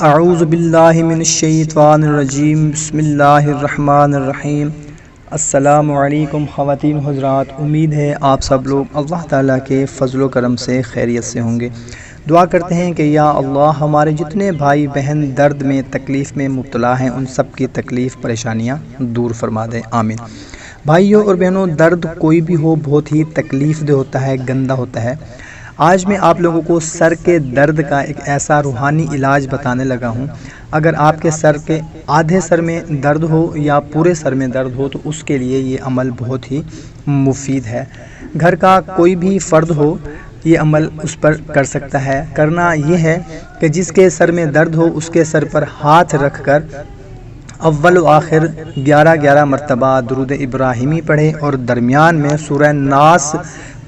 اعوذ باللہ من الشیطان الرجیم، بسم اللہ الرحمن الرحیم۔ السلام علیکم خواتین حضرات، امید ہے آپ سب لوگ اللہ تعالیٰ کے فضل و کرم سے خیریت سے ہوں گے۔ دعا کرتے ہیں کہ یا اللہ ہمارے جتنے بھائی بہن درد میں تکلیف میں مبتلا ہیں ان سب کی تکلیف پریشانیاں دور فرما دے، آمین۔ بھائیوں اور بہنوں، درد کوئی بھی ہو بہت ہی تکلیف دہ ہوتا ہے، گندا ہوتا ہے۔ آج میں آپ لوگوں کو سر کے درد کا ایک ایسا روحانی علاج بتانے لگا ہوں۔ اگر آپ کے سر کے آدھے سر میں درد ہو یا پورے سر میں درد ہو تو اس کے لیے یہ عمل بہت ہی مفید ہے۔ گھر کا کوئی بھی فرد ہو یہ عمل اس پر کر سکتا ہے۔ کرنا یہ ہے کہ جس کے سر میں درد ہو اس کے سر پر ہاتھ رکھ کر اول و آخر 11 مرتبہ درود ابراہیمی پڑھے اور درمیان میں سورہ ناس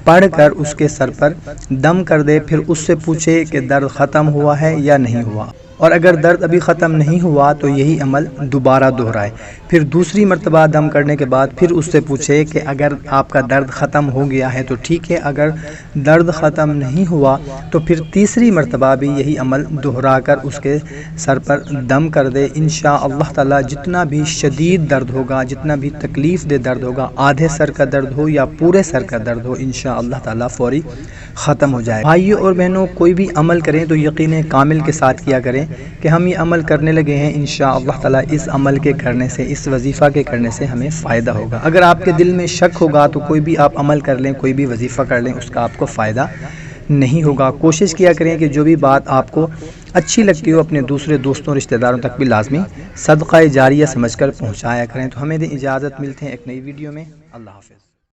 پڑھ کر اس کے سر پر دم کر دے، پھر اس سے پوچھے کہ درد ختم ہوا ہے یا نہیں ہوا، اور اگر درد ابھی ختم نہیں ہوا تو یہی عمل دوبارہ دہرائے۔ پھر دوسری مرتبہ دم کرنے کے بعد پھر اس سے پوچھے کہ اگر آپ کا درد ختم ہو گیا ہے تو ٹھیک ہے، اگر درد ختم نہیں ہوا تو پھر تیسری مرتبہ بھی یہی عمل دہرا کر اس کے سر پر دم کر دے۔ انشاء اللہ تعالیٰ جتنا بھی شدید درد ہوگا، جتنا بھی تکلیف دہ درد ہوگا، آدھے سر کا درد ہو یا پورے سر کا درد ہو، انشاء اللہ تعالیٰ فوری ختم ہو جائے۔ بھائیوں اور بہنوں، کوئی بھی عمل کریں تو یقین کامل کے ساتھ کیا کریں کہ ہم یہ عمل کرنے لگے ہیں، انشاء اللہ تعالیٰ اس عمل کے کرنے سے، اس وظیفہ کے کرنے سے ہمیں فائدہ ہوگا۔ اگر آپ کے دل میں شک ہوگا تو کوئی بھی آپ عمل کر لیں، کوئی بھی وظیفہ کر لیں، اس کا آپ کو فائدہ نہیں ہوگا۔ کوشش کیا کریں کہ جو بھی بات آپ کو اچھی لگتی ہو اپنے دوسرے دوستوں رشتہ داروں تک بھی لازمی صدقہ جاریہ سمجھ کر پہنچایا کریں۔ تو ہمیں دیں اجازت، ملتے ہیں ایک نئی ویڈیو میں۔ اللہ حافظ۔